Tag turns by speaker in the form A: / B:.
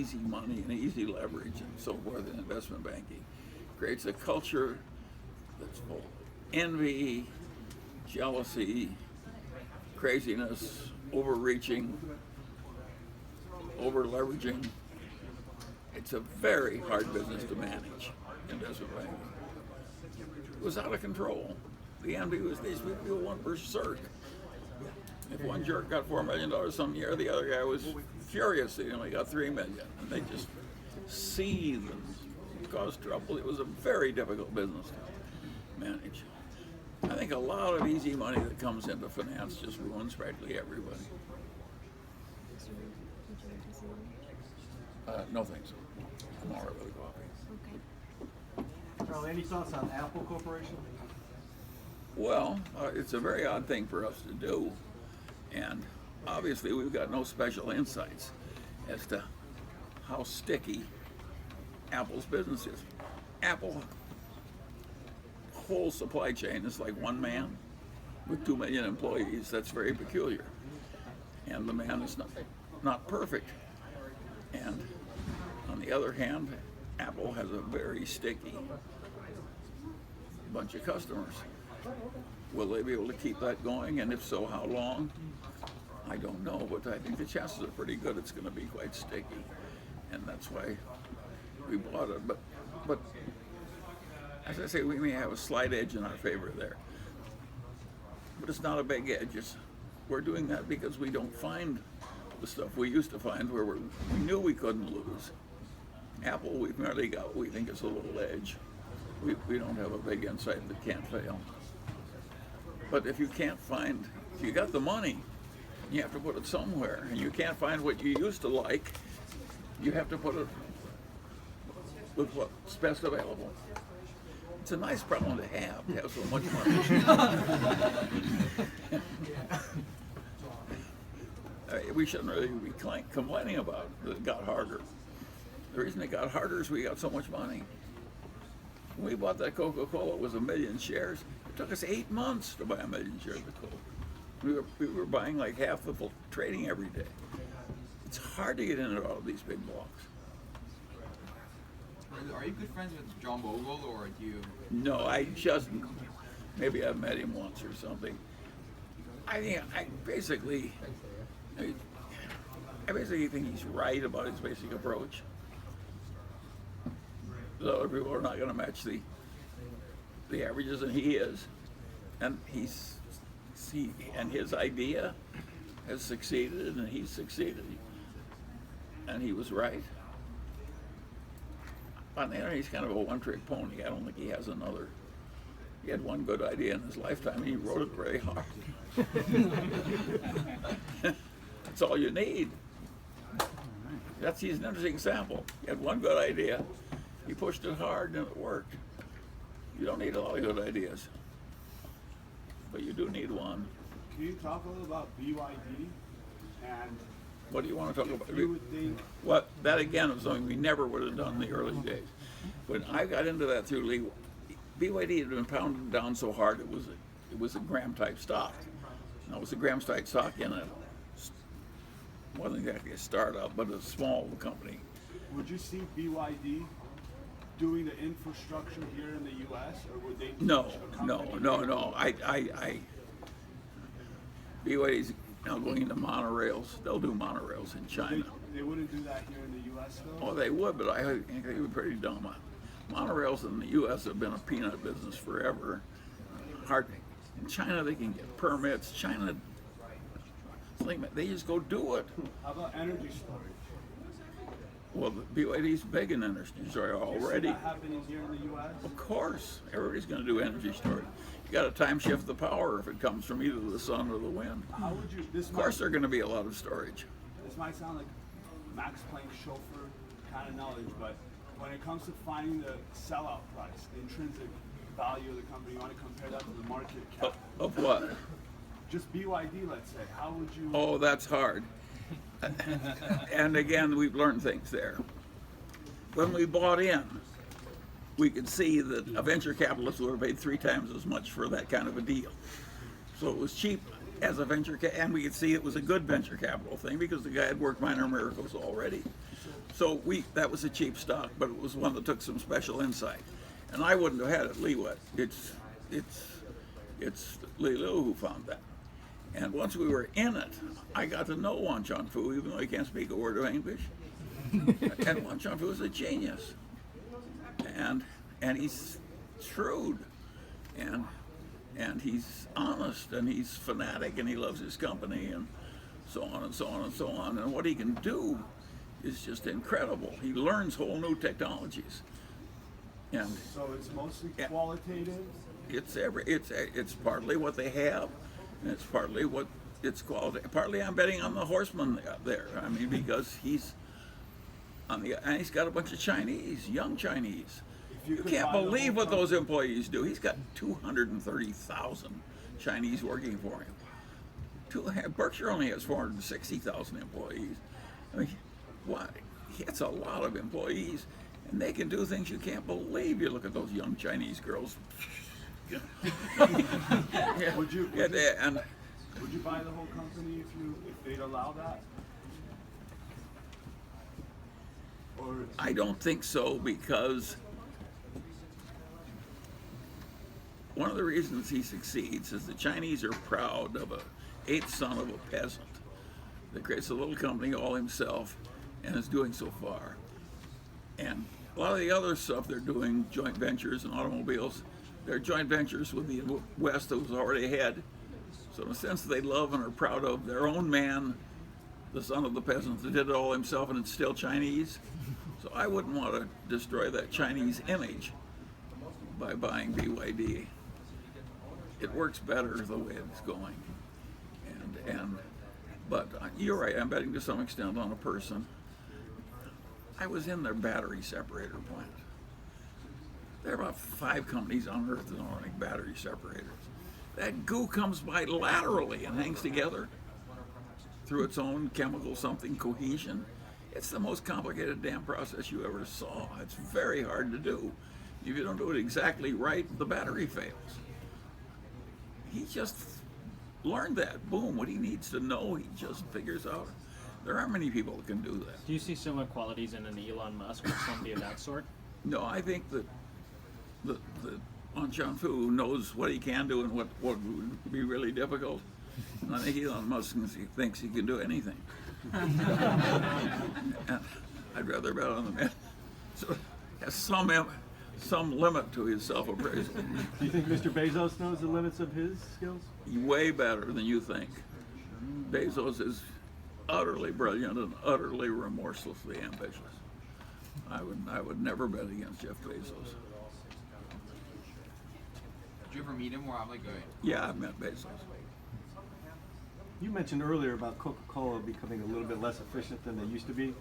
A: easy money and easy leverage and so forth in investment banking. Creates a culture that's full of envy, jealousy, craziness, overreaching, over leveraging. It's a very hard business to manage, investment banking. It was out of control. The envy was these people went berserk. If one jerk got $4 million some year, the other guy was furious that he only got $3 million. And they just seethed and caused trouble. It was a very difficult business to manage. I think a lot of easy money that comes into finance just ruins practically everybody. No thanks. I'm all right with the coffee.
B: Okay. Charlie, any thoughts on Apple Corporation?
A: Well, it's a very odd thing for us to do, and obviously we've got no special insights as to how sticky Apple's business is. Apple whole supply chain is like one man with 2 million employees. That's very peculiar, and the man is not perfect. And on the other hand, Apple has a very sticky bunch of customers. Will they be able to keep that going? And if so, how long? I don't know, but I think the chances are pretty good it's going to be quite sticky. And that's why we bought it. But as I say, we may have a slight edge in our favor there. But it's not a big edge. We're doing that because we don't find the stuff we used to find where we knew we couldn't lose. Apple, we've merely got what we think is a little edge. We don't have a big insight that can't fail. But if you got the money, you have to put it somewhere, and you can't find what you used to like, you have to put it with what's best available. It's a nice problem to have so much money. We shouldn't really be complaining about it. It got harder. The reason it got harder is we got so much money. When we bought that Coca-Cola, it was 1 million shares. It took us 8 months to buy 1 million shares of Coke. We were buying like half the trading every day. It's hard to get into all of these big blocks.
C: Are you good friends with John Bogle, or do you?
A: No, maybe I've met him once or something. I basically think he's right about his basic approach. The other people are not going to match the averages, and he is, and and his idea has succeeded, and he's succeeded, and he was right. On the other hand, he's kind of a one-trick pony. I don't think he has another. He had one good idea in his lifetime, and he wrote it very hard. That's all you need. He's an interesting example. He had one good idea. He pushed it hard, and it worked. You don't need a lot of good ideas, but you do need one.
D: Can you talk a little about BYD and
A: what do you want to talk about?
D: you would think?
A: What that again was something we never would have done in the early days. When I got into that through Lee, BYD had been pounded down so hard it was a Graham type stock. Now it was a Graham type stock in it. Wasn't exactly a startup, but a small company.
D: Would you see BYD doing the infrastructure here in the U.S., or would they?
A: No. BYD's now going into monorails. They'll do monorails in China.
D: They wouldn't do that here in the U.S. though?
A: Oh, they would, but I think they would be pretty dumb. Monorails in the U.S. have been a peanut business forever. Hard. In China, they can get permits. China, they just go do it.
D: How about energy storage?
A: Well, the BYD's big in energy storage already.
D: You see that happening here in the U.S.?
A: Of course, everybody's going to do energy storage. You got to time shift the power if it comes from either the sun or the wind.
D: How would you?
A: Of course, there's going to be a lot of storage.
D: This might sound like Max Planck chauffeur kind of knowledge, but when it comes to finding the sellout price, the intrinsic value of the company, you want to compare that to the market cap.
A: Of what?
D: Just BYD, let's say. How would you?
A: Oh, that's hard. And again, we've learned things there. When we bought in, we could see that a venture capitalist would have paid 3 times as much for that kind of a deal. So it was cheap as a and we could see it was a good venture capital thing because the guy had worked Minor Miracles already. So that was a cheap stock, but it was one that took some special insight. And I wouldn't have had it Leewet. It's Li Lu who found that. And once we were in it, I got to know Wan Chunfu, even though he can't speak a word of English. And Wan Chunfu is a genius. And he's shrewd. And he's honest, and he's fanatic, and he loves his company, and so on and so on and so on. And what he can do is just incredible. He learns whole new technologies. And
D: So it's mostly qualitative.
A: it's partly what they have, and it's partly what it's called. Partly I'm betting on the horseman there. I mean, because he's and he's got a bunch of Chinese, young Chinese. You can't believe what those employees do. He's got 230,000 Chinese working for him. Berkshire only has 460,000 employees. I mean, what? It's a lot of employees, and they can do things you can't believe. You look at those young Chinese girls.
D: Would you buy the whole company if they'd allow that? Or
A: I don't think so, because one of the reasons he succeeds is the Chinese are proud of a 8th son of a peasant that creates a little company all himself and is doing so far. And a lot of the other stuff they're doing, joint ventures and automobiles, they're joint ventures with the West that was already ahead. So in a sense, they love and are proud of their own man, the son of the peasant that did it all himself, and it's still Chinese. So I wouldn't want to destroy that Chinese image by buying BYD. It works better the way it's going. But you're right, I'm betting to some extent on a person. I was in their battery separator plant. There are about 5 companies on Earth that don't make battery separators. That goo comes by laterally and hangs together through its own chemical something cohesion. It's the most complicated damn process you ever saw. It's very hard to do. If you don't do it exactly right, the battery fails. He just learned that. Boom, what he needs to know, he just figures out. There aren't many people that can do that.
E: Do you see similar qualities in an Elon Musk or somebody of that sort?
A: No, I think that Wan Chunfu knows what he can do and what would be really difficult. And I think Elon Musk thinks he can do anything. And I'd rather bet on the man. So has some limit to his self-appraisal.
B: Do you think Mr. Bezos knows the limits of his skills?
A: Way better than you think. Bezos is utterly brilliant and utterly remorselessly ambitious. I would never bet against Jeff Bezos.
C: Did you ever meet him or have like a?
A: Yeah, I've met Bezos.
B: You mentioned earlier about Coca-Cola becoming a little bit less efficient than they used to be.